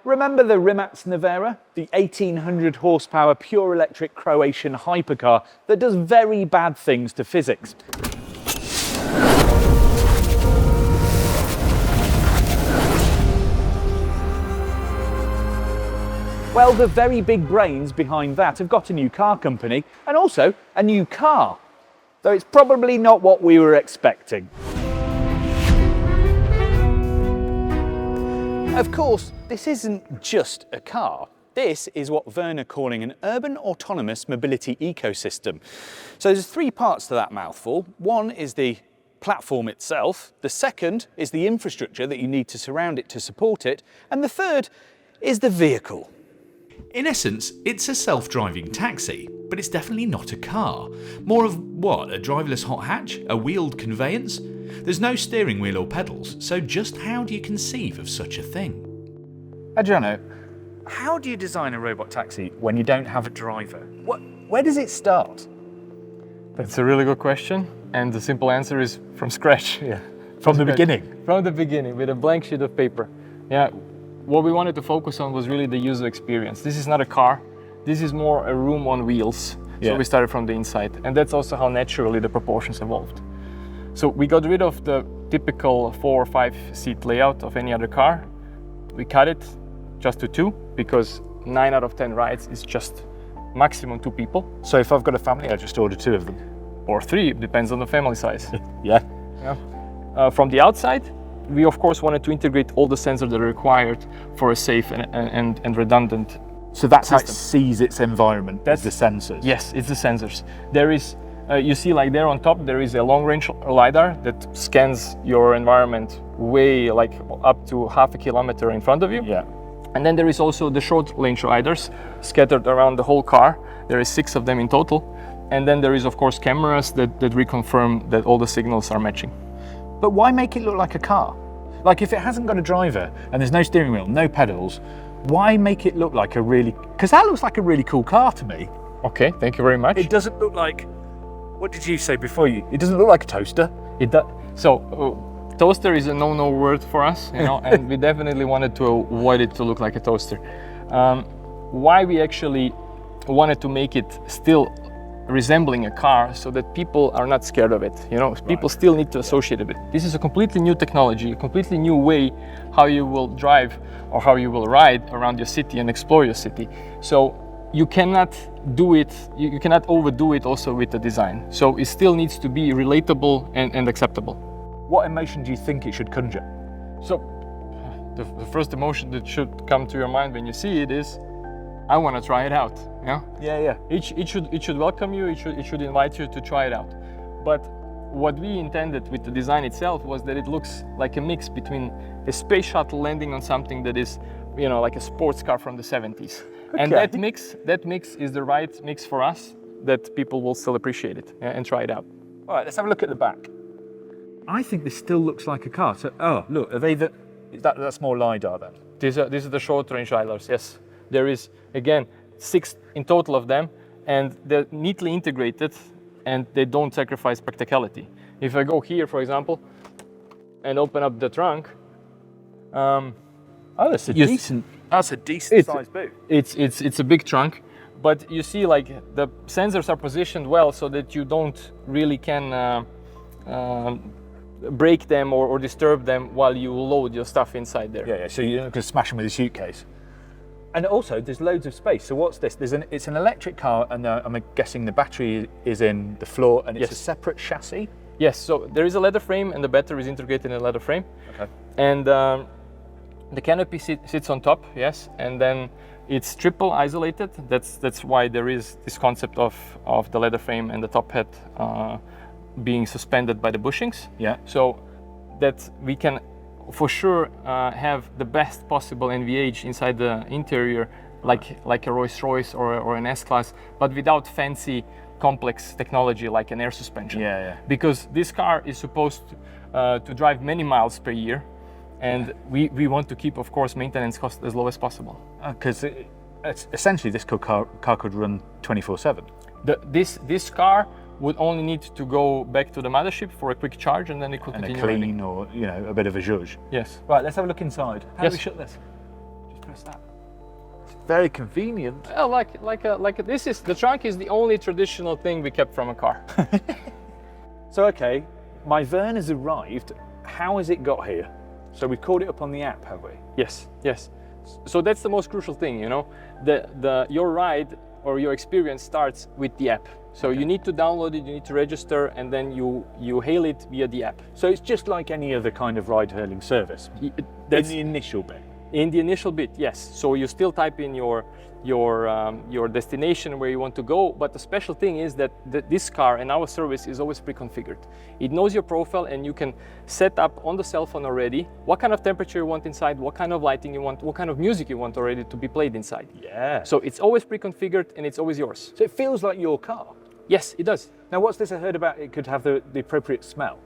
Remember the Rimac Nevera, the 1800 horsepower pure electric Croatian hypercar that does very bad things to physics? Well, the very big brains behind that have got a new car company and also a new car, though it's probably not what we were expecting. Of course, this isn't just a car. This is what Verne are calling an urban autonomous mobility ecosystem. So there's three parts to that mouthful. One is the platform itself, the second is the infrastructure that you need to surround it to support it, and the third is the vehicle. In essence, it's a self-driving taxi, but it's definitely not a car. More of what, a driverless hot hatch? A wheeled conveyance? There's no steering wheel or pedals, so just how do you conceive of such a thing? Adriano, how do you design a robot taxi when you don't have a driver? Where does it start? That's a really good question, and the simple answer is from scratch. Yeah, from the beginning. From the beginning, with a blank sheet of paper. Yeah, what we wanted to focus on was really the user experience. This is not a car, this is more a room on wheels. So we started from the inside, and that's also how naturally the proportions evolved. So we got rid of the typical 4 or 5 seat layout of any other car. We cut it just to 2 because 9 out of 10 rides is just maximum 2 people. So if I've got a family, I just order 2 of them? Or 3, depends on the family size. Yeah. From the outside, we of course wanted to integrate all the sensors that are required for a safe and redundant So that's system. how it sees its environment, that's the sensors? Yes, it's the sensors. There is, you see like there on top, there is a long range LiDAR that scans your environment way like up to half a kilometer in front of you. Yeah. And then there is also the short range LiDARs scattered around the whole car. There is 6 of them in total. And then there is of course cameras that reconfirm that all the signals are matching. But why make it look like a car? Like if it hasn't got a driver and there's no steering wheel, no pedals, why make it look like a really, because that looks like a really cool car to me. Okay, thank you very much. It doesn't look like, what did you say before? It doesn't look like a toaster. It does. So toaster is a no-no word for us, you know, and we definitely wanted to avoid it to look like a toaster. Why we actually wanted to make it still resembling a car so that people are not scared of it, you know, people still need to associate with it. This is a completely new technology, a completely new way how you will drive or how you will ride around your city and explore your city. So you cannot do it, you cannot overdo it also with the design. So it still needs to be relatable and acceptable. What emotion do you think it should conjure? So the first emotion that should come to your mind when you see it is, I want to try it out. Yeah. Yeah. It should welcome you. It should invite you to try it out. But what we intended with the design itself was that it looks like a mix between a space shuttle landing on something that is, you know, like a sports car from the 70s. Okay. And that mix is the right mix for us, that people will still appreciate it and try it out. All right, let's have a look at the back. I think this still looks like a car. So, oh, look, are they that's more LiDAR then? These are the short range LiDARs, yes. There is, again, 6 in total of them, and they're neatly integrated and they don't sacrifice practicality. If I go here, for example, and open up the trunk, that's a decent sized boot. It's a big trunk, but you see like the sensors are positioned well so that you don't really can break them or disturb them while you load your stuff inside there. Yeah, so you're not going to smash them with a suitcase. And also, there's loads of space. So what's this? It's an electric car, and I'm guessing the battery is in the floor, and it's a separate chassis? Yes, so there is a leather frame, and the battery is integrated in a leather frame. Okay. And the canopy sits on top, yes, and then it's triple isolated. That's why there is this concept of the leather frame and the top hat being suspended by the bushings. Yeah. So that we can for sure have the best possible NVH inside the interior, like a Rolls-Royce or an S-Class, but without fancy complex technology like an air suspension. Yeah. Because this car is supposed to drive many miles per year, and we want to keep, of course, maintenance costs as low as possible. Because essentially this car could run 24/7. This car would only need to go back to the mothership for a quick charge, and then it could continue a clean running. or a bit of a zhuzh. Yes. Right, let's have a look inside. How do we shut this? Just press that. Very convenient. Well, this is the trunk is the only traditional thing we kept from a car. So okay, my Verne has arrived. How has it got here? So we've called it up on the app, have we? Yes, yes. So that's the most crucial thing, you know. Your ride or your experience starts with the app. So you need to download it, you need to register, and then you hail it via the app. So it's just like any other kind of ride-hailing service. That's the initial bit. In the initial bit, yes. So you still type in your destination where you want to go, but the special thing is that this car and our service is always pre-configured. It knows your profile, and you can set up on the cell phone already what kind of temperature you want inside, what kind of lighting you want, what kind of music you want already to be played inside. Yeah. So it's always pre-configured and it's always yours. So it feels like your car. Yes, it does. Now, what's this I heard about? It could have the appropriate smell.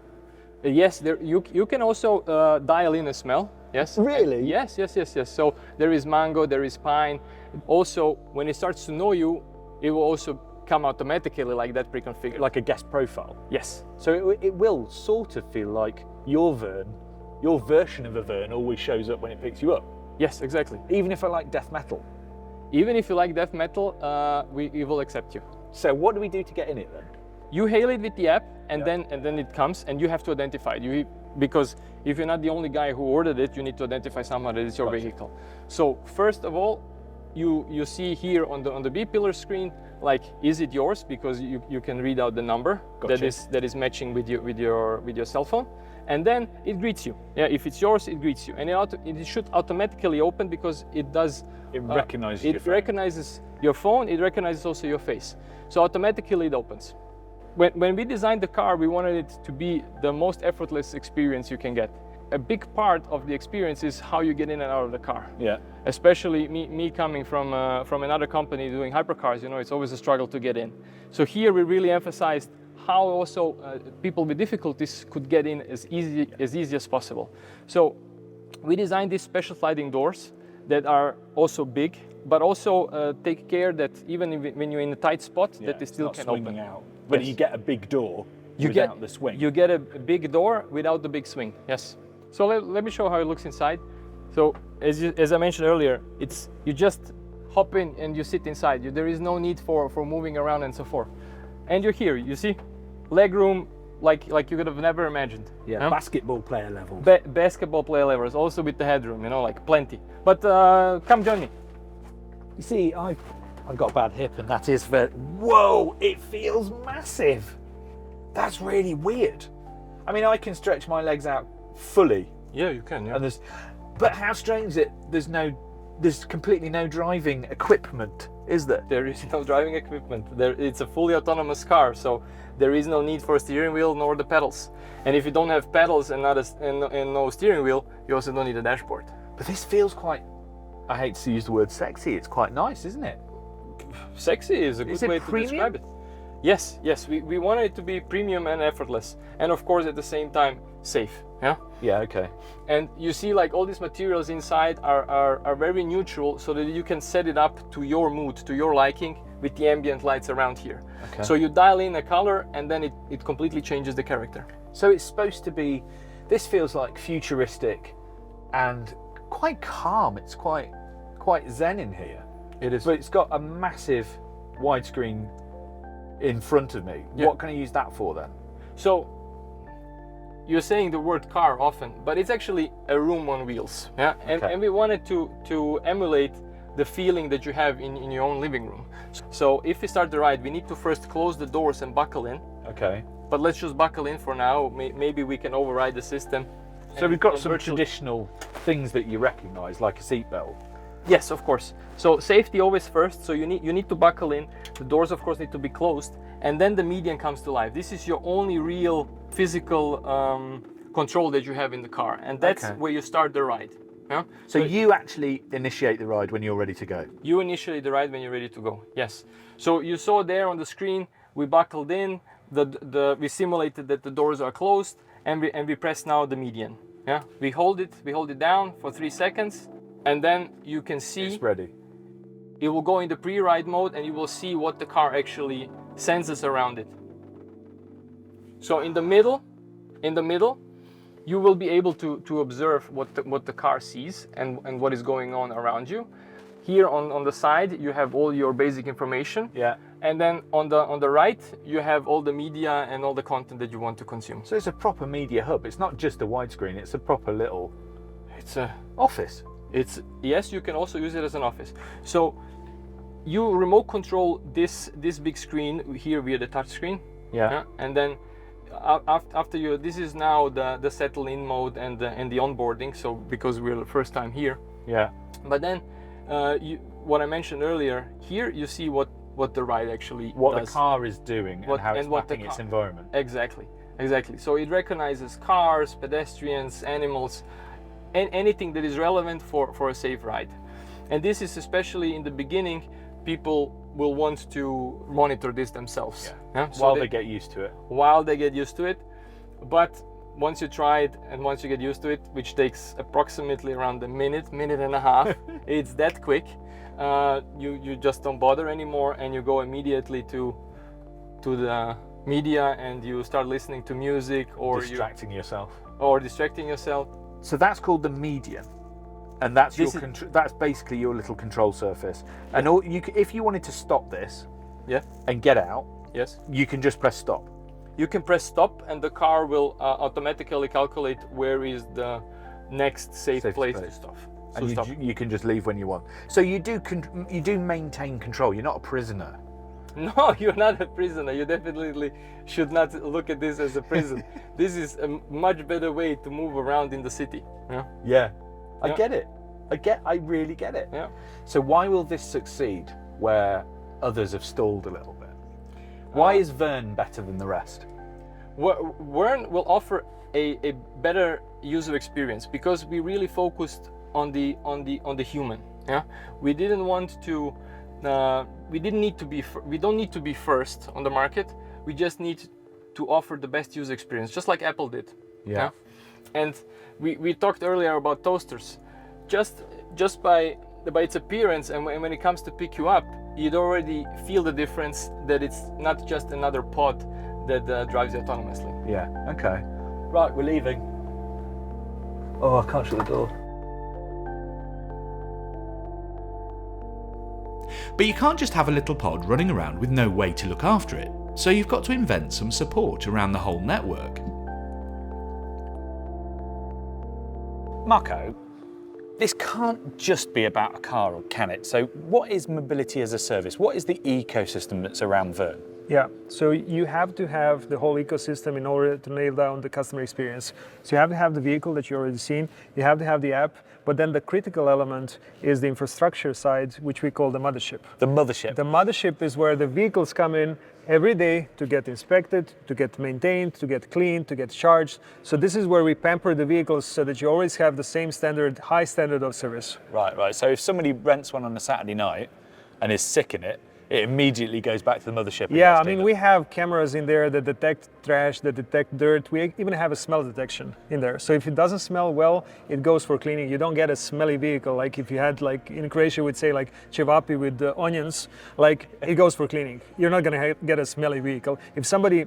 Yes, you can also dial in a smell. Yes. Really? Yes. So there is mango, there is pine. Also, when it starts to know you, it will also come automatically like that pre-configured. Like a guest profile. Yes. So it will sort of feel like your Verne, your version of a Verne always shows up when it picks you up. Yes, exactly. Even if I like death metal. Even if you like death metal, we will accept you. So what do we do to get in it then? You hail it with the app, and then it comes, and you have to identify it. Because if you're not the only guy who ordered it, you need to identify someone that it's your vehicle. So first of all, you see here on the B pillar screen, like, is it yours? Because you can read out the number that is matching with your cell phone, and then it greets you. Yeah, if it's yours, it greets you, and it should automatically open because it does. It recognizes. It recognizes your phone. It recognizes also your face. So automatically it opens. When we designed the car, we wanted it to be the most effortless experience you can get. A big part of the experience is how you get in and out of the car. Yeah. Especially me coming from another company doing hypercars, you know, it's always a struggle to get in. So here we really emphasized how also people with difficulties could get in as easy as possible. So we designed these special sliding doors that are also big, but also take care that even when you're in a tight spot, that they still can open. Out. But you get a big door without the swing. You get a big door without the big swing, yes. So let me show how it looks inside. So as I mentioned earlier, you just hop in and you sit inside. There is no need for moving around and so forth. And you're here, you see? Leg room like you could have never imagined. Yeah, huh? basketball player levels. Basketball player levels, also with the headroom, you know, like plenty. But come join me. You see, I've got a bad hip, and that is very. Whoa! It feels massive. That's really weird. I mean, I can stretch my legs out fully. Yeah, you can. Yeah. And but how strange is it? There's completely no driving equipment, is there? There is no driving equipment. It's a fully autonomous car, so there is no need for a steering wheel nor the pedals. And if you don't have pedals and no steering wheel, you also don't need a dashboard. But this feels quite. I hate to use the word sexy. It's quite nice, isn't it? Sexy is a good way to describe it. Yes, we wanted it to be premium and effortless, and of course at the same time safe. Yeah. Yeah. Okay. And you see, like, all these materials inside are very neutral, so that you can set it up to your mood, to your liking, with the ambient lights around here. Okay. So you dial in a color, and then it completely changes the character. So it's supposed to be. This feels like futuristic, and quite calm. It's quite zen in here. It is. But it's got a massive widescreen in front of me. Yeah. What can I use that for then? So you're saying the word car often, but it's actually a room on wheels. Yeah. And we wanted to emulate the feeling that you have in your own living room. So if we start the ride, we need to first close the doors and buckle in. Okay. But let's just buckle in for now. Maybe we can override the system. So we've got some traditional things that you recognize, like a seatbelt. Yes, of course. So safety always first. So you need to buckle in. The doors, of course, need to be closed, and then the median comes to life. This is your only real physical control that you have in the car, and that's where you start the ride. Yeah? So you actually initiate the ride when you're ready to go. You initiate the ride when you're ready to go. Yes. So you saw there on the screen, we buckled in. We simulated that the doors are closed, and we press now the median. Yeah. We hold it down for 3 seconds. And then you can see it's ready. It will go into pre-ride mode, and you will see what the car actually senses around it. So in the middle, you will be able to observe what the car sees and what is going on around you. Here on the side, you have all your basic information. Yeah. And then on the right, you have all the media and all the content that you want to consume. So it's a proper media hub. It's not just a widescreen, it's a proper little It's a office. Yes, you can also use it as an office. So you remote control this big screen here via the touch screen. Yeah. And then after you, this is now the settle in mode and the onboarding. So because we're the first time here. Yeah. But then what I mentioned earlier, here you see what the ride actually What does. the car is doing and how it's mapping its environment. Exactly. So it recognizes cars, pedestrians, animals, and anything that is relevant for a safe ride. And this is especially in the beginning, people will want to monitor this themselves. Yeah. So While they get used to it. While they get used to it. But once you try it and once you get used to it, which takes approximately around a minute and a half, it's that quick. You just don't bother anymore and you go immediately to the media and you start listening to music or distracting yourself. So that's called the median, and that's that's basically your little control surface. Yeah. And if you wanted to stop this, Yeah. and get out, Yes. you can just press stop. You can press stop and the car will automatically calculate where is the next safe place to stop. And you can just leave when you want. So you do maintain control. You're not a prisoner. No, you're not a prisoner. You definitely should not look at this as a prison. This is a much better way to move around in the city. Yeah. Yeah, I Yeah. get it. I really get it. Yeah. So why will this succeed where others have stalled a little bit? Why is Verne better than the rest? Verne will offer a better user experience because we really focused on the human. Yeah. We didn't want to. We don't need to be first on the market. We just need to offer the best user experience, just like Apple did. Yeah. And we talked earlier about toasters. Just by its appearance and when it comes to pick you up, you'd already feel the difference that it's not just another pod that drives you autonomously. Yeah. Okay. Right, we're leaving. Oh, I can't shut the door. But you can't just have a little pod running around with no way to look after it, so you've got to invent some support around the whole network. Marko, this can't just be about a car, can it? So what is mobility as a service? What is the ecosystem that's around Verne? Yeah, so you have to have the whole ecosystem in order to nail down the customer experience. So you have to have the vehicle that you already seen, you have to have the app, but then the critical element is the infrastructure side, which we call the mothership. The mothership. The mothership is where the vehicles come in every day to get inspected, to get maintained, to get cleaned, to get charged. So this is where we pamper the vehicles so that you always have the same standard, high standard of service. Right. So if somebody rents one on a Saturday night and is sick in it, it immediately goes back to the mothership. Yeah, I mean, we have cameras in there that detect trash, that detect dirt. We even have a smell detection in there. So if it doesn't smell well, it goes for cleaning. You don't get a smelly vehicle. Like if you had, like in Croatia, we'd say like cevapi with onions, like it goes for cleaning. You're not gonna get a smelly vehicle. If somebody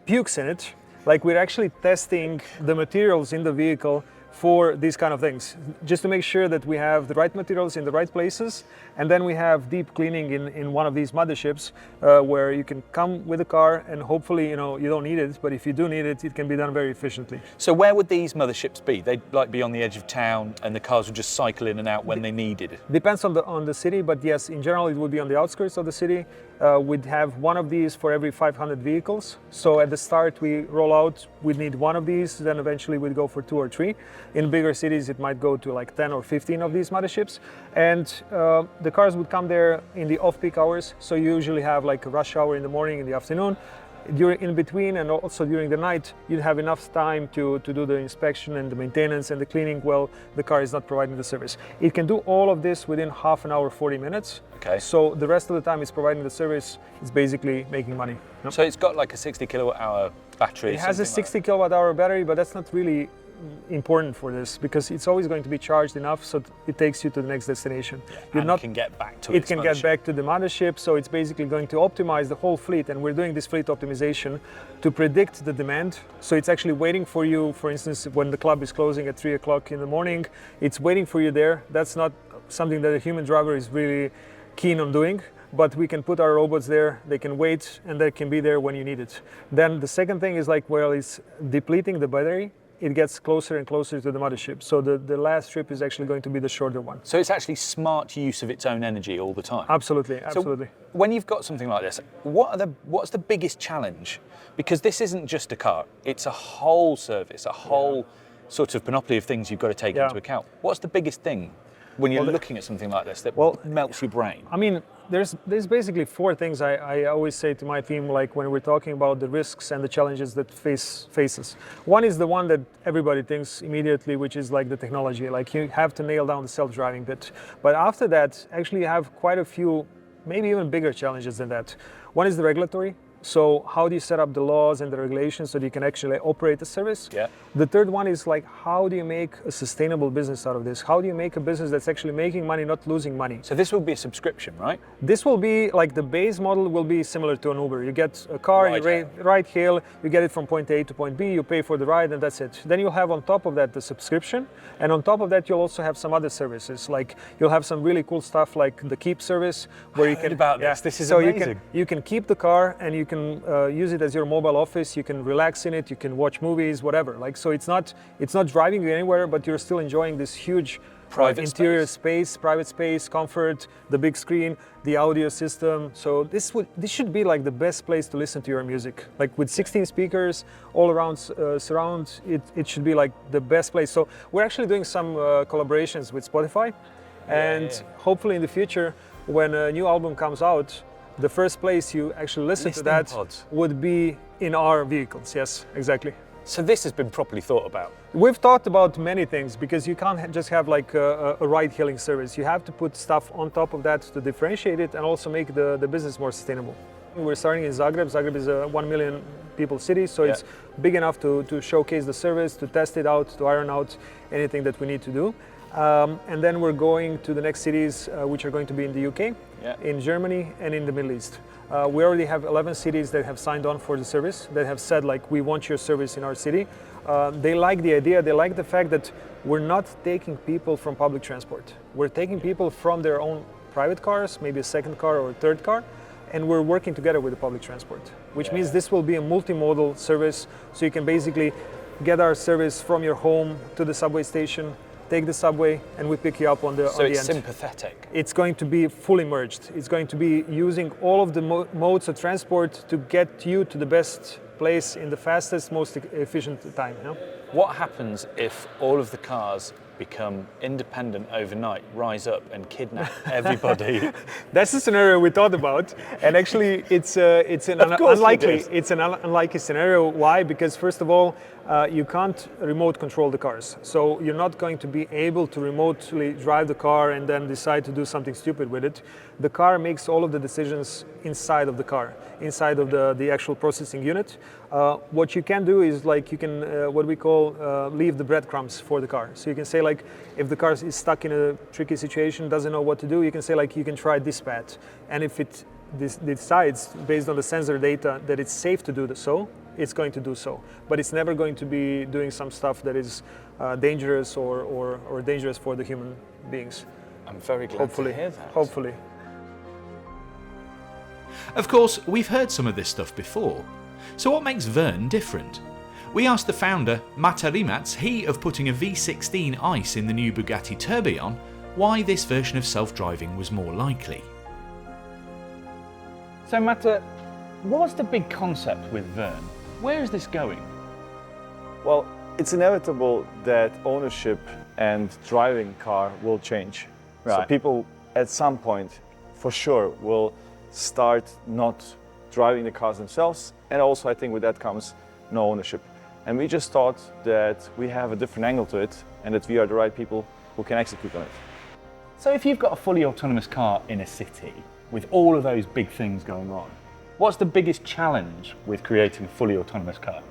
pukes in it, like we're actually testing the materials in the vehicle for these kind of things, just to make sure that we have the right materials in the right places. And then we have deep cleaning in one of these motherships where you can come with a car and hopefully, you don't need it, but if you do need it, it can be done very efficiently. So where would these motherships be? They'd like be on the edge of town and the cars would just cycle in and out when they needed. Depends on the city, but yes, in general, it would be on the outskirts of the city. We'd have one of these for every 500 vehicles. So at the start, we roll out, we'd need one of these, then eventually we'd go for 2 or 3. In bigger cities, it might go to like 10 or 15 of these motherships. And the cars would come there in the off-peak hours. So you usually have like a rush hour in the morning, in the afternoon. In between and also during the night, you'd have enough time to do the inspection and the maintenance and the cleaning while the car is not providing the service. It can do all of this within half an hour, 40 minutes. Okay. So the rest of the time it's providing the service, it's basically making money. So it's got like a 60 kilowatt hour battery. It has a 60 kilowatt hour battery, but that's not really important for this because it's always going to be charged enough so it takes you to the next destination. And can get back to it can get back to the mothership, so it's basically going to optimize the whole fleet, and we're doing this fleet optimization to predict the demand. So it's actually waiting for you, for instance, when the club is closing at 3 o'clock in the morning, it's waiting for you there. That's not something that a human driver is really keen on doing, but we can put our robots there, they can wait, and they can be there when you need it. Then the second thing is like, well, it's depleting the battery, it gets closer and closer to the mothership. So the last trip is actually going to be the shorter one. So it's actually smart use of its own energy all the time. Absolutely, absolutely. So when you've got something like this, what's the biggest challenge? Because this isn't just a car, it's a whole service, a whole sort of panoply of things you've got to take into account. What's the biggest thing when you're looking at something like this that melts your brain? I mean, there's basically 4 things I always say to my team, like when we're talking about the risks and the challenges that faces. One is the one that everybody thinks immediately, which is like the technology. Like you have to nail down the self-driving bit. But after that, actually you have quite a few, maybe even bigger challenges than that. One is the regulatory. So how do you set up the laws and the regulations so that you can actually operate the service? Yeah. The third one is like, how do you make a sustainable business out of this? How do you make a business that's actually making money, not losing money? So this will be a subscription, right? This will be like the base model will be similar to an Uber. You get a car, ride hail, you get it from point A to point B, you pay for the ride, and that's it. Then you'll have on top of that the subscription, and on top of that you'll also have some other services. Like you'll have some really cool stuff like the keep service, where you can this is amazing. You can keep the car and you can use it as your mobile office. You can relax in it. You can watch movies, whatever. Like so, it's not driving you anywhere, but you're still enjoying this huge private interior space, private space, comfort, the big screen, the audio system. So this should be like the best place to listen to your music. Like with 16 speakers all around surround, it should be like the best place. So we're actually doing some collaborations with Spotify, and hopefully in the future, when a new album comes out, the first place you actually listen to that would be in our vehicles. Yes, exactly. So this has been properly thought about. We've thought about many things, because you can't just have like a ride-hailing service. You have to put stuff on top of that to differentiate it and also make the business more sustainable. We're starting in Zagreb. Zagreb is a 1 million people city, so it's big enough to showcase the service, to test it out, to iron out anything that we need to do. And then we're going to the next cities, which are going to be in the UK, in Germany, and in the Middle East. We already have 11 cities that have signed on for the service, that have said like, we want your service in our city. They like the idea, they like the fact that we're not taking people from public transport. We're taking people from their own private cars, maybe a second car or a third car, and we're working together with the public transport, which means this will be a multimodal service, so you can basically get our service from your home to the subway station, take the subway, and we pick you up on the end. So it's sympathetic. It's going to be fully merged. It's going to be using all of the modes of transport to get you to the best place in the fastest, most efficient time. You know? What happens if all of the cars become independent overnight, rise up and kidnap everybody? That's the scenario we thought about, and actually it's an unlikely scenario. Why? Because first of all, you can't remote control the cars, so you're not going to be able to remotely drive the car and then decide to do something stupid with it. The car makes all of the decisions inside of the car, inside of the actual processing unit. What you can do is like you can what we call leave the breadcrumbs for the car. So you can say like, if the car is stuck in a tricky situation, doesn't know what to do, you can say like, you can try this path, and if it decides based on the sensor data that it's safe to do so, it's going to do so. But it's never going to be doing some stuff that is dangerous or dangerous for the human beings. I'm very glad to hear that. Hopefully. Of course, we've heard some of this stuff before. So what makes Verne different? We asked the founder, Mate Rimac, he of putting a V16 ICE in the new Bugatti Tourbillon, why this version of self-driving was more likely. So Mate, what's the big concept with Verne? Where is this going? Well, it's inevitable that ownership and driving car will change. Right. So people at some point, for sure, will start not driving the cars themselves, and also I think with that comes no ownership. And we just thought that we have a different angle to it, and that we are the right people who can execute on it. So if you've got a fully autonomous car in a city with all of those big things going on, what's the biggest challenge with creating a fully autonomous car?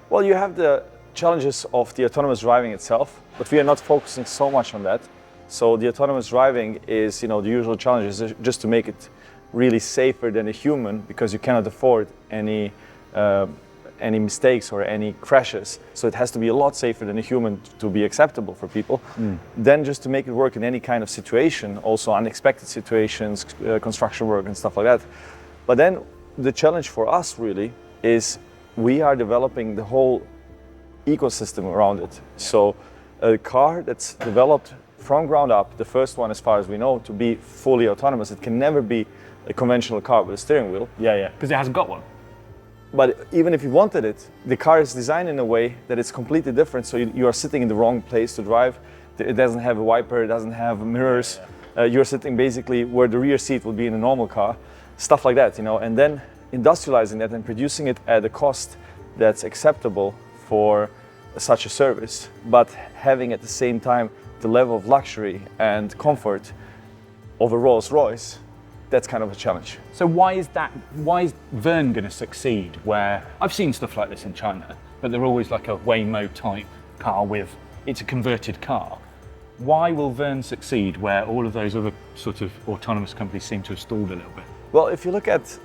Well, you have the challenges of the autonomous driving itself, but we are not focusing so much on that. So the autonomous driving is, the usual challenges is just to make it really safer than a human, because you cannot afford any mistakes or any crashes. So it has to be a lot safer than a human to be acceptable for people. Then just to make it work in any kind of situation, also unexpected situations, construction work and stuff like that. But then the challenge for us really is we are developing the whole ecosystem around it. So a car that's developed from ground up, the first one as far as we know, to be fully autonomous. It can never be a conventional car with a steering wheel. Yeah, because it hasn't got one. But even if you wanted it, the car is designed in a way that it's completely different. So you are sitting in the wrong place to drive. It doesn't have a wiper, it doesn't have mirrors. You're sitting basically where the rear seat would be in a normal car. Stuff like that, and then industrializing that and producing it at a cost that's acceptable for such a service, but having at the same time the level of luxury and comfort of a Rolls-Royce, that's kind of a challenge. So why is Verne going to succeed where, I've seen stuff like this in China, but they're always like a Waymo type car it's a converted car. Why will Verne succeed where all of those other sort of autonomous companies seem to have stalled a little bit? Well, if you look at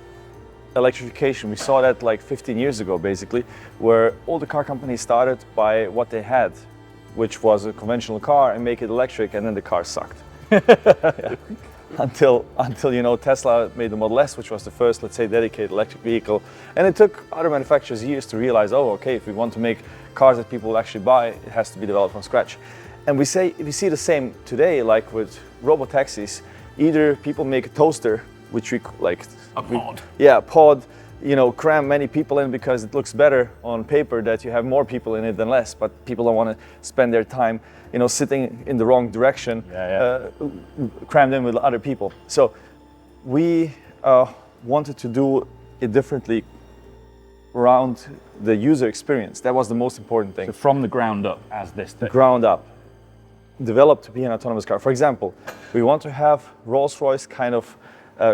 electrification, we saw that like 15 years ago, basically, where all the car companies started by what they had, which was a conventional car, and make it electric, and then the car sucked. Until Tesla made the Model S, which was the first, let's say, dedicated electric vehicle. And it took other manufacturers years to realize, oh, okay, if we want to make cars that people will actually buy, it has to be developed from scratch. And we see the same today, like with robotaxis. Either people make a toaster, which we like a pod. Pod, cram many people in because it looks better on paper that you have more people in it than less, but people don't want to spend their time, sitting in the wrong direction, crammed in with other people. So we wanted to do it differently around the user experience. That was the most important thing. So from the ground up as this thing. Ground up, developed to be an autonomous car. For example, we want to have Rolls-Royce kind of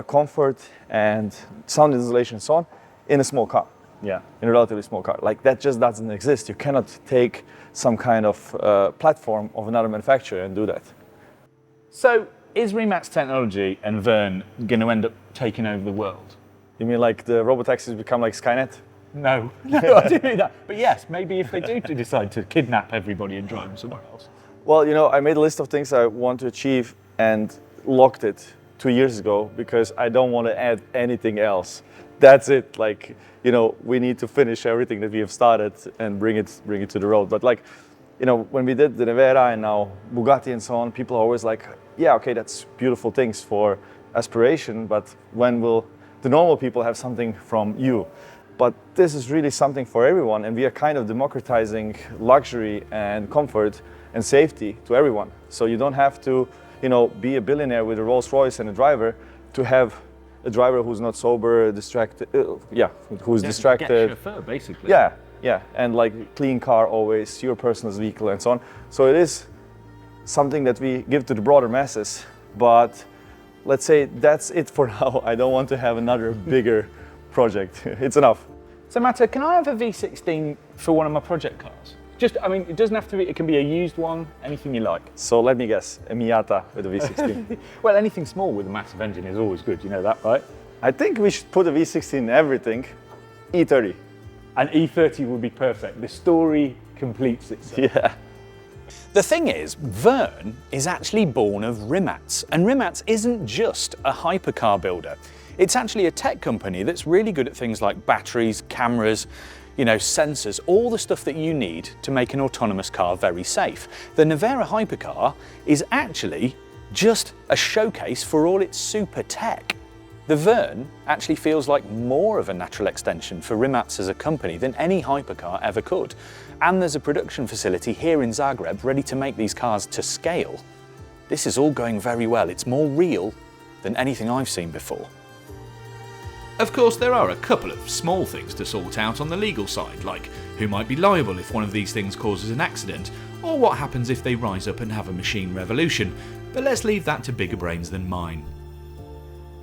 comfort and sound insulation and so on in a small car. Yeah. In a relatively small car. Like that just doesn't exist. You cannot take some kind of platform of another manufacturer and do that. So is Rimac's technology and Verne going to end up taking over the world? You mean like the robotaxis become like Skynet? No, I didn't mean that. But yes, maybe if they do decide to kidnap everybody and drive them somewhere else. Well, I made a list of things I want to achieve and locked it 2 years ago because I don't want to add anything else. That's it. Like, we need to finish everything that we have started and bring it to the road. But when we did the Nevera and now Bugatti and so on, people are always like, yeah, okay, that's beautiful things for aspiration, but when will the normal people have something from you? But this is really something for everyone, and we are kind of democratizing luxury and comfort and safety to everyone. So you don't have to, be a billionaire with a Rolls-Royce and a driver to have a driver who's not sober, distracted, who's distracted. Get a chauffeur, basically. Yeah, and like clean car always, your personal vehicle and so on. So it is something that we give to the broader masses, but let's say that's it for now. I don't want to have another bigger project. It's enough. So Mate, can I have a V16 for one of my project cars? It doesn't have to be, it can be a used one, anything you like. So let me guess, a Miata with a V16. Well, anything small with a massive engine is always good, you know that, right? I think we should put a V16 in everything. E30. An E30 would be perfect. The story completes itself. Yeah. The thing is, Verne is actually born of Rimac, and Rimac isn't just a hypercar builder. It's actually a tech company that's really good at things like batteries, cameras, sensors, all the stuff that you need to make an autonomous car very safe. The Nevera hypercar is actually just a showcase for all its super tech. The Verne actually feels like more of a natural extension for Rimac as a company than any hypercar ever could. And there's a production facility here in Zagreb ready to make these cars to scale. This is all going very well. It's more real than anything I've seen before. Of course, there are a couple of small things to sort out on the legal side, like who might be liable if one of these things causes an accident, or what happens if they rise up and have a machine revolution, but let's leave that to bigger brains than mine.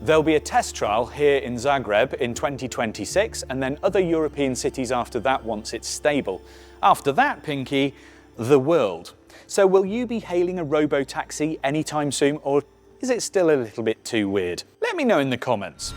There'll be a test trial here in Zagreb in 2026 and then other European cities after that once it's stable. After that, Pinky, the world. So will you be hailing a robotaxi anytime soon, or is it still a little bit too weird? Let me know in the comments.